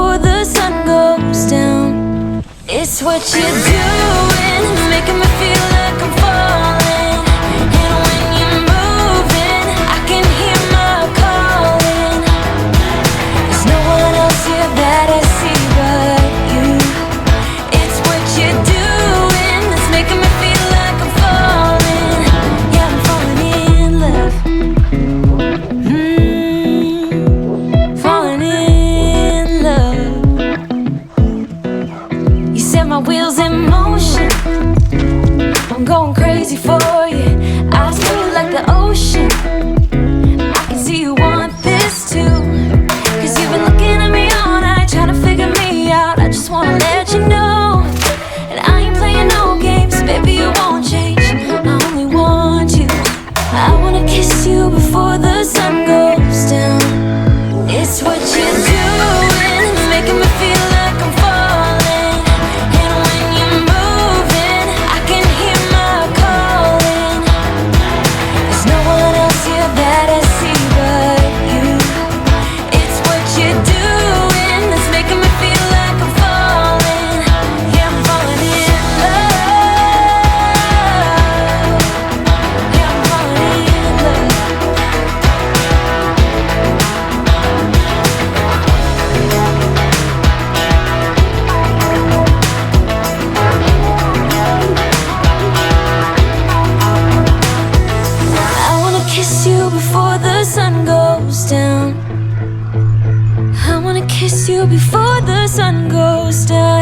before the sun goes down. It's what you're doing, it's making me feel like I'm falling. And when you're moving, I can hear my calling. There's no one else here that I see but you. It's what you're doing, it's making me feel like I'm falling. Yeah, I'm falling in love. Falling in love. You set my wheels in motion, I'm going crazy for you. I feel like the ocean, I can see you want this too. Cause you've been looking at me all night, trying to figure me out. I just wanna let you know, and I ain't playing no games, baby, you won't change. I only want you. I wanna kiss you before the sun goes down. It's what you're doing, it's making me feel like I'm falling. And when you're moving, I can hear my calling. There's no one else here that I see but you. It's what you're doing, it's making me feel like I'm falling. Yeah, I'm falling in love. Yeah, I'm falling in love. I wanna kiss you before the sun goes down. I wanna kiss you before the sun goes down.